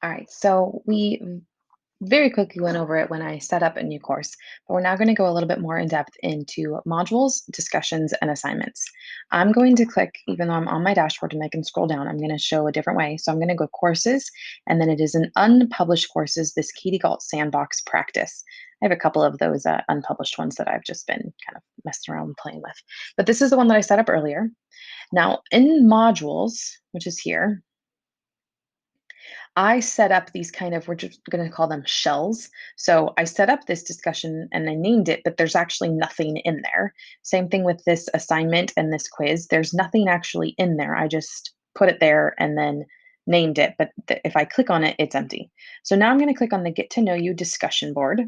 All right, so we very quickly went over it when I set up a new course, but we're now going to go a little bit more in depth into modules, discussions, and assignments. I'm going to click, even though I'm on my dashboard and I can scroll down, I'm going to show a different way. So I'm going to go courses, and then it is an unpublished courses, this Katie Galt sandbox practice. I have a couple of those unpublished ones that I've just been kind of messing around and playing with. But this is the one that I set up earlier. Now in modules, which is here, I set up these kind of, we're just going to call them shells. So I set up this discussion and I named it, but there's actually nothing in there. Same thing with this assignment and this quiz. There's nothing actually in there. I just put it there and then named it. But if I click on it, it's empty. So now I'm going to click on the Get to Know You discussion board.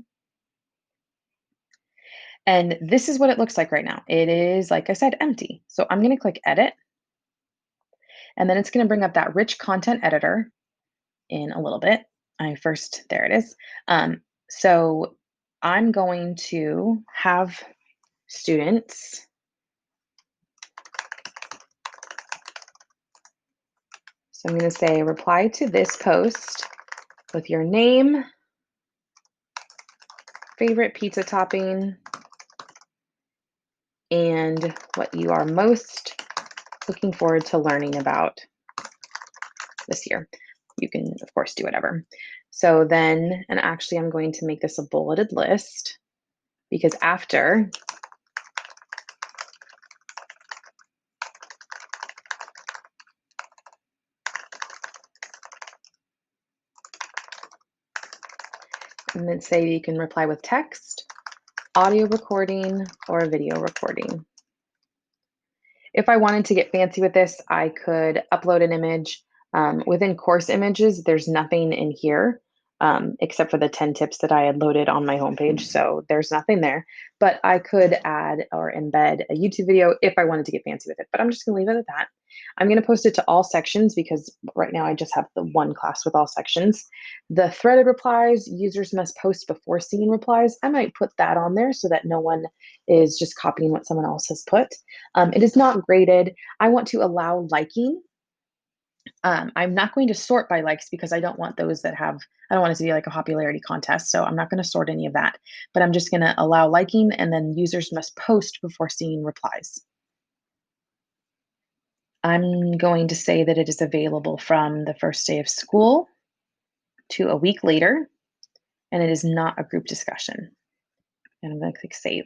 And this is what it looks like right now. It is, like I said, empty. So I'm going to click Edit. And then it's going to bring up that rich content editor in a little bit. There it is. So I'm going to have students, so I'm going to say reply to this post with your name, favorite pizza topping, and what you are most looking forward to learning about this year. You can, of course, do whatever. So then, and actually I'm going to make this a bulleted list because after and then say you can reply with text, audio recording, or a video recording. If I wanted to get fancy with this, I could upload an image. Within course images, there's nothing in here except for the 10 tips that I had loaded on my homepage. So there's nothing there, but I could add or embed a YouTube video if I wanted to get fancy with it, but I'm just gonna leave it at that. I'm gonna post it to all sections because right now I just have the one class with all sections. The threaded replies, users must post before seeing replies. I might put that on there so that no one is just copying what someone else has put. It is not graded. I want to allow liking. I'm not going to sort by likes because I don't want those that have, I don't want it to be like a popularity contest. So I'm not going to sort any of that, but I'm just going to allow liking, and then users must post before seeing replies. I'm going to say that it is available from the first day of school to a week later, and it is not a group discussion. And I'm going to click save.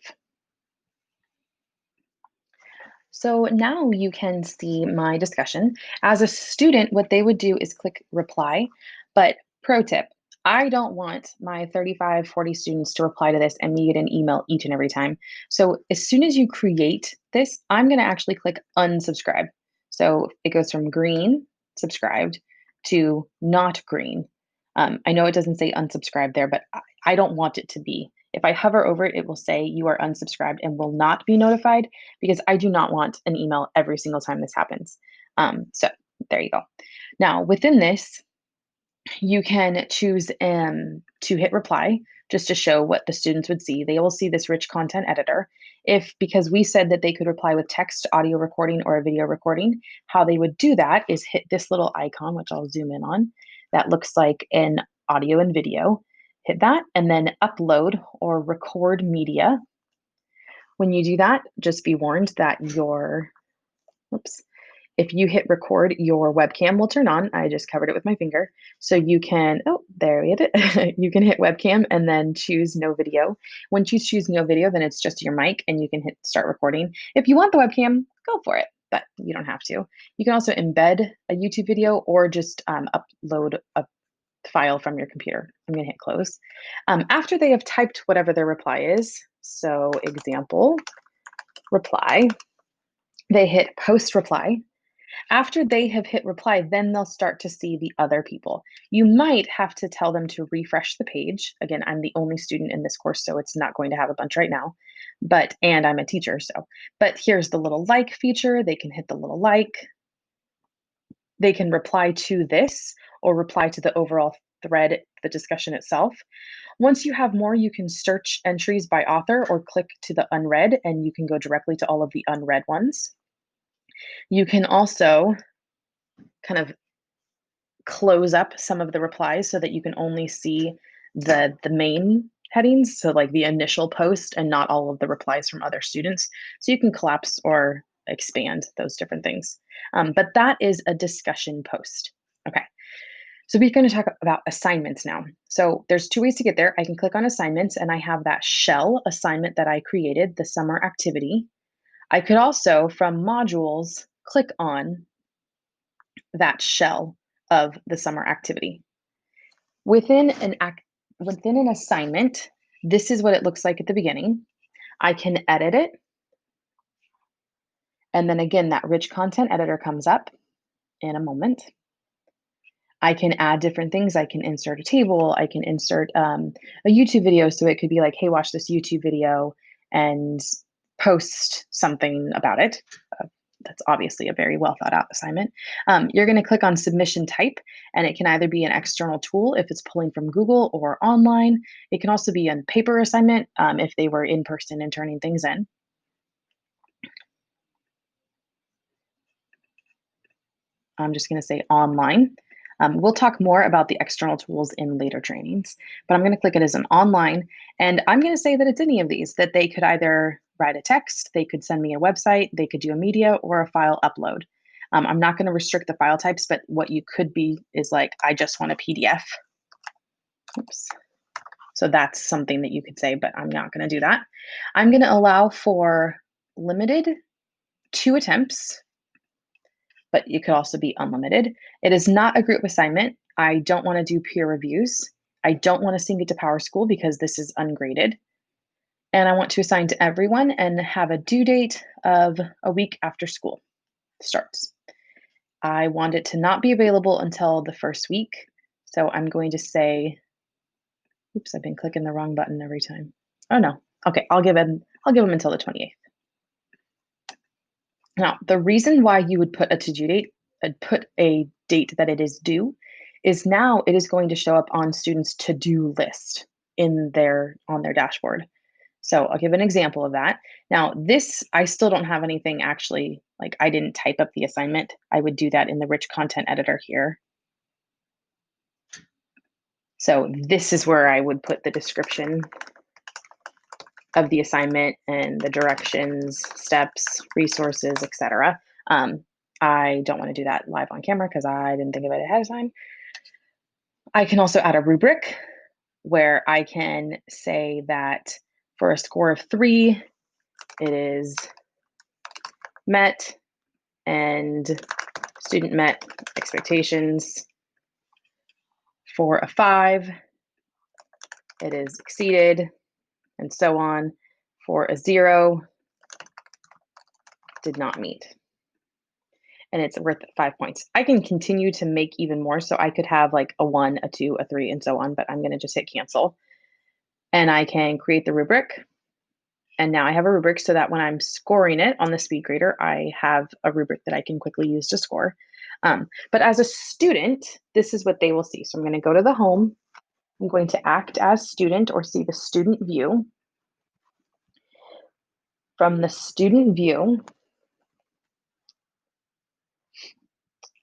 So now you can see my discussion. As a student, what they would do is click reply. But pro tip, I don't want my 35, 40 students to reply to this and me get an email each and every time. So as soon as you create this, I'm going to actually click unsubscribe. So it goes from green, subscribed, to not green. I know it doesn't say unsubscribe there, but I don't want it to be. If I hover over it, it will say you are unsubscribed and will not be notified because I do not want an email every single time this happens. So there you go. Now within this, you can choose to hit reply just to show what the students would see. They will see this rich content editor. If, because we said that they could reply with text, audio recording, or a video recording, how they would do that is hit this little icon, which I'll zoom in on, that looks like an audio and video. Hit that and then upload or record media. When you do that, just be warned that if you hit record, your webcam will turn on. I just covered it with my finger. So you can, oh, there we have it. You can hit webcam and then choose no video. Once you choose no video, then it's just your mic and you can hit start recording. If you want the webcam, go for it, but you don't have to. You can also embed a YouTube video or just upload a file from your computer. I'm gonna hit close. After they have typed whatever their reply is, so example, reply, they hit post reply. After they have hit reply, then they'll start to see the other people. You might have to tell them to refresh the page. Again, I'm the only student in this course, so it's not going to have a bunch right now, and I'm a teacher, but here's the little like feature. They can hit the little like. They can reply to this or reply to the overall thread, the discussion itself. Once you have more, you can search entries by author or click to the unread, and you can go directly to all of the unread ones. You can also kind of close up some of the replies so that you can only see the main headings, so like the initial post and not all of the replies from other students. So you can collapse or expand those different things. But that is a discussion post. Okay. So we're going to talk about assignments now. So there's two ways to get there. I can click on assignments and I have that shell assignment that I created, the summer activity. I could also, from modules, click on that shell of the summer activity. Within an assignment, this is what it looks like at the beginning. I can edit it. And then again, that rich content editor comes up in a moment. I can add different things. I can insert a table. I can insert a YouTube video. So it could be like, hey, watch this YouTube video and post something about it. That's obviously a very well thought out assignment. You're going to click on submission type, and it can either be an external tool if it's pulling from Google or online. It can also be a paper assignment if they were in person and turning things in. I'm just going to say online. We'll talk more about the external tools in later trainings, but I'm going to click it as an online, and I'm going to say that it's any of these, that they could either write a text, they could send me a website, they could do a media or a file upload. I'm not going to restrict the file types, but what you could be is like, I just want a PDF. Oops. So that's something that you could say, but I'm not going to do that. I'm going to allow for limited 2 attempts, but you could also be unlimited. It is not a group assignment. I don't want to do peer reviews. I don't want to sync it to PowerSchool because this is ungraded. And I want to assign to everyone and have a due date of a week after school starts. I want it to not be available until the first week. So I'm going to say, oops, I've been clicking the wrong button every time. Oh no. Okay, I'll give them until the 28th. Now, the reason why you would put a to-do date, put a date that it is due, is now it is going to show up on students' to-do list on their dashboard. So I'll give an example of that. Now, this, I still don't have anything actually, like I didn't type up the assignment. I would do that in the rich content editor here. So this is where I would put the description of the assignment and the directions, steps, resources, etc. I don't want to do that live on camera because I didn't think of it ahead of time. I can also add a rubric where I can say that for a score of 3, it is met and student met expectations. For a 5, it is exceeded, and so on. For a 0, did not meet. And it's worth 5 points. I can continue to make even more. So I could have like a 1, a 2, a 3, and so on, but I'm going to just hit cancel. And I can create the rubric. And now I have a rubric so that when I'm scoring it on the speed grader, I have a rubric that I can quickly use to score. But as a student, this is what they will see. So I'm going to go to the home. I'm going to act as student or see the student view. From the student view,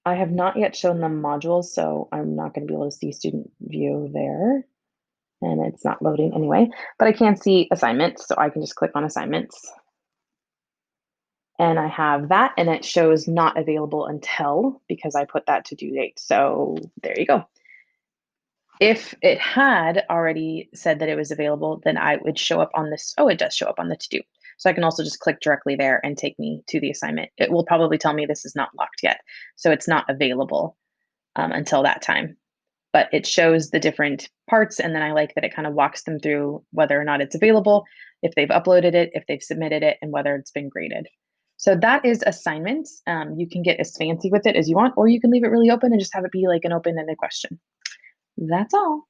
I have not yet shown them modules, so I'm not going to be able to see student view there. And it's not loading anyway, but I can see assignments, so I can just click on assignments. And I have that, and it shows not available until, because I put that to due date. So there you go. If it had already said that it was available, then I would show up on this. Oh, it does show up on the to do. So I can also just click directly there and take me to the assignment. It will probably tell me this is not locked yet. So it's not available until that time. But it shows the different parts, and then I like that it kind of walks them through whether or not it's available, if they've uploaded it, if they've submitted it, and whether it's been graded. So that is assignments. You can get as fancy with it as you want, or you can leave it really open and just have it be like an open-ended question. That's all.